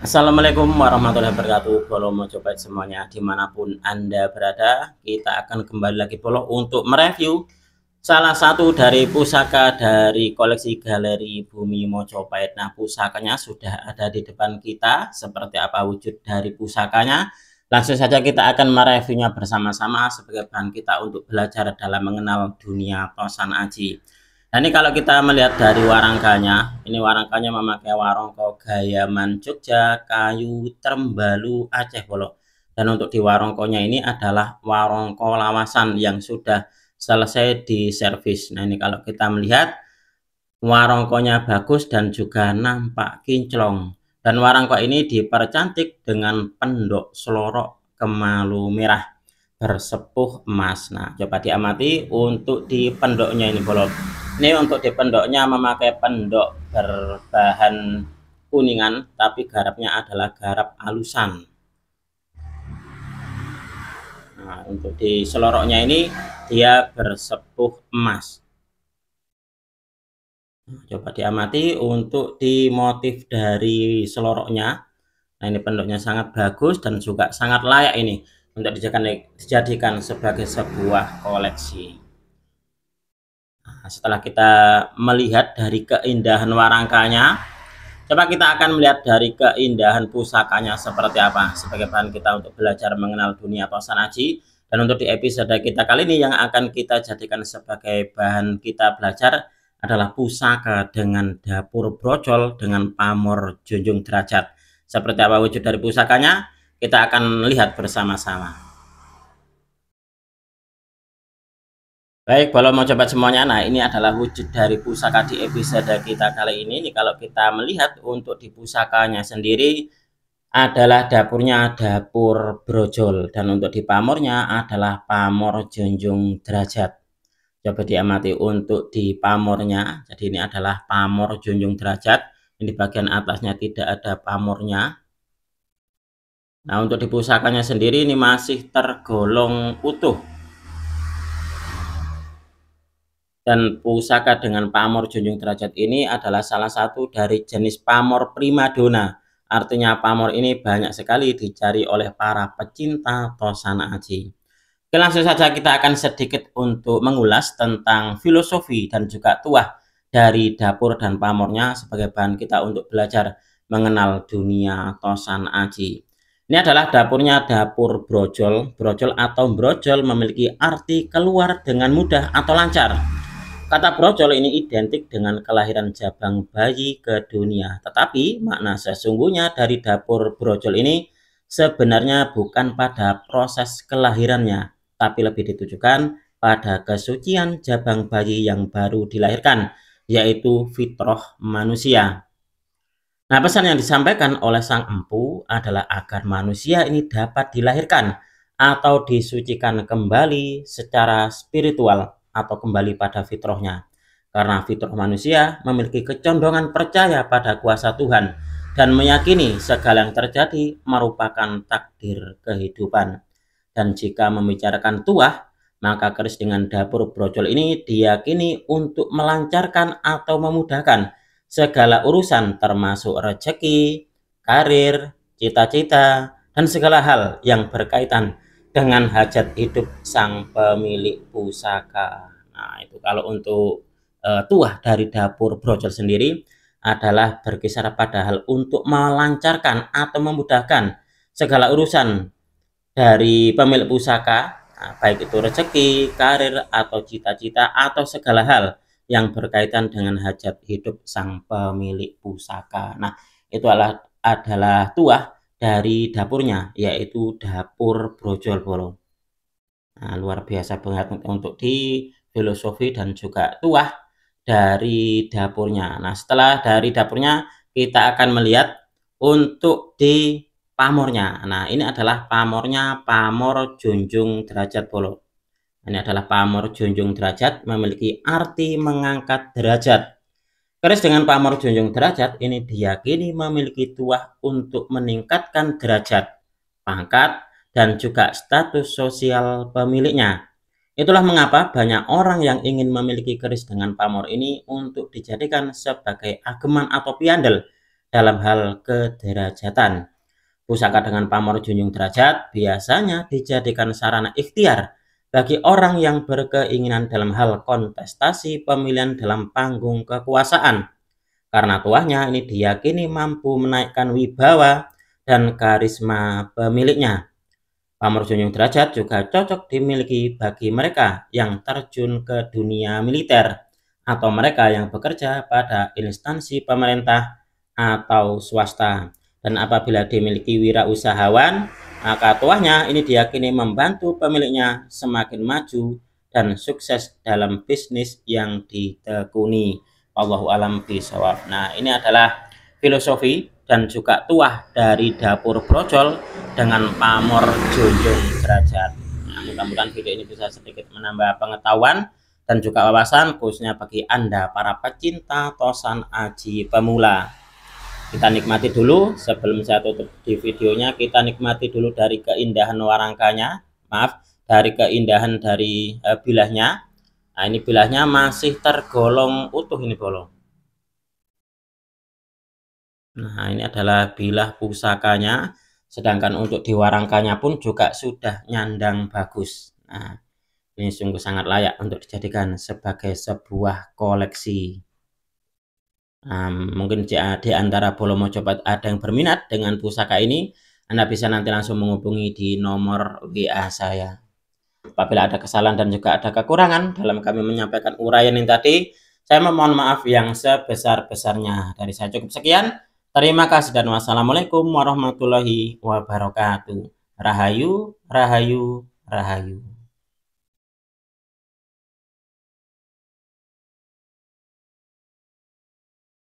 Assalamualaikum warahmatullahi wabarakatuh. Bolo mau coba semuanya dimanapun Anda berada, kita akan kembali lagi Bolo untuk mereview salah satu dari pusaka dari koleksi Galeri Bumi Mojopahit. Nah, pusakanya sudah ada di depan kita. Seperti apa wujud dari pusakanya? Langsung saja kita akan mereviewnya bersama-sama sebagai bahan kita untuk belajar dalam mengenal dunia Tosan Aji. Nah, ini kalau kita melihat dari warangkanya, ini warangkanya memakai warangka Gayaman Jogja, kayu Trembalu Aceh Bolo. Dan untuk di warangkonya ini adalah warangka lawasan yang sudah selesai di servis. Nah, ini kalau kita melihat warangkonya bagus dan juga nampak kinclong. Dan warangko ini dipercantik dengan pendok selorok kemalu merah bersepuh emas. Nah, coba diamati untuk di pendoknya ini Bolo. Ini untuk di pendoknya memakai pendok berbahan kuningan, tapi garapnya adalah garap alusan. Nah, untuk di seloroknya ini dia bersepuh emas. Nah, coba diamati untuk di motif dari seloroknya. Nah, ini pendoknya sangat bagus dan juga sangat layak ini untuk dijadikan sebagai sebuah koleksi. Setelah kita melihat dari keindahan warangkanya, coba kita akan melihat dari keindahan pusakanya seperti apa sebagai bahan kita untuk belajar mengenal dunia Tosan Aji. Dan untuk di episode kita kali ini yang akan kita jadikan sebagai bahan kita belajar adalah pusaka dengan dapur brojol dengan pamor junjung derajat. Seperti apa wujud dari pusakanya? Kita akan lihat bersama-sama. Baik, kalau mau coba semuanya, nah ini adalah wujud dari pusaka di episode kita kali ini. Kalau kita melihat untuk di pusakanya sendiri adalah dapurnya dapur brojol dan untuk di pamornya adalah pamor junjung derajat. Coba diamati untuk di pamornya. Jadi ini adalah pamor junjung derajat. Ini bagian atasnya tidak ada pamornya. Nah, untuk di pusakanya sendiri ini masih tergolong utuh. Dan pusaka dengan pamor junjung derajat ini adalah salah satu dari jenis pamor primadona. Artinya pamor ini banyak sekali dicari oleh para pecinta Tosan Aji. Oke, langsung saja kita akan sedikit untuk mengulas tentang filosofi dan juga tuah dari dapur dan pamornya sebagai bahan kita untuk belajar mengenal dunia Tosan Aji. Ini adalah dapurnya dapur brojol. Brojol atau brojol memiliki arti keluar dengan mudah atau lancar. Kata brojol ini identik dengan kelahiran jabang bayi ke dunia. Tetapi makna sesungguhnya dari dapur brojol ini sebenarnya bukan pada proses kelahirannya, tapi lebih ditujukan pada kesucian jabang bayi yang baru dilahirkan, yaitu fitrah manusia. Nah, pesan yang disampaikan oleh sang empu adalah agar manusia ini dapat dilahirkan atau disucikan kembali secara spiritual atau kembali pada fitrahnya. Karena fitrah manusia memiliki kecondongan percaya pada kuasa Tuhan dan meyakini segala yang terjadi merupakan takdir kehidupan. Dan jika membicarakan tuah, maka keris dengan dapur brojol ini diyakini untuk melancarkan atau memudahkan segala urusan termasuk rezeki, karir, cita-cita, dan segala hal yang berkaitan dengan hajat hidup sang pemilik pusaka. Nah, itu kalau untuk tuah dari dapur brojol sendiri adalah berkisar pada hal untuk melancarkan atau memudahkan segala urusan dari pemilik pusaka, baik itu rezeki, karir, atau cita-cita, atau segala hal yang berkaitan dengan hajat hidup sang pemilik pusaka. Nah, itu adalah tuah dari dapurnya, yaitu dapur brojol Bolo. Nah, luar biasa banget untuk di filosofi dan juga tuah dari dapurnya. Nah, setelah dari dapurnya kita akan melihat untuk di pamornya. Nah, ini adalah pamornya pamor junjung derajat Bolo. Ini adalah pamor junjung derajat memiliki arti mengangkat derajat. Keris dengan pamor junjung derajat ini diyakini memiliki tuah untuk meningkatkan derajat, pangkat, dan juga status sosial pemiliknya. Itulah mengapa banyak orang yang ingin memiliki keris dengan pamor ini untuk dijadikan sebagai ageman atau piandel dalam hal kederajatan. Pusaka dengan pamor junjung derajat biasanya dijadikan sarana ikhtiar bagi orang yang berkeinginan dalam hal kontestasi pemilihan dalam panggung kekuasaan. Karena tuahnya ini diyakini mampu menaikkan wibawa dan karisma pemiliknya. Pamor junjung derajat juga cocok dimiliki bagi mereka yang terjun ke dunia militer atau mereka yang bekerja pada instansi pemerintah atau swasta. Dan apabila dimiliki wirausahawan, maka tuahnya ini diyakini membantu pemiliknya semakin maju dan sukses dalam bisnis yang ditekuni. Allahu a'lam bishawab. Nah, ini adalah filosofi dan juga tuah dari dapur brojol dengan pamor junjung derajat. Nah, mudah-mudahan video ini bisa sedikit menambah pengetahuan dan juga wawasan khususnya bagi Anda para pecinta tosan aji pemula. Kita nikmati dulu sebelum saya tutup di videonya, kita nikmati dulu dari keindahan warangkanya, dari keindahan dari bilahnya. Nah, ini bilahnya masih tergolong utuh, ini bolong. Nah, ini adalah bilah pusakanya, sedangkan untuk di warangkanya pun juga sudah nyandang bagus. Nah, ini sungguh sangat layak untuk dijadikan sebagai sebuah koleksi. Nah, mungkin di antara Bolo Mojopahit ada yang berminat dengan pusaka ini, Anda bisa nanti langsung menghubungi di nomor WA saya. Apabila ada kesalahan dan juga ada kekurangan dalam kami menyampaikan uraian ini tadi, saya memohon maaf yang sebesar-besarnya. Dari saya cukup sekian. Terima kasih dan wassalamualaikum warahmatullahi wabarakatuh. Rahayu, rahayu, rahayu.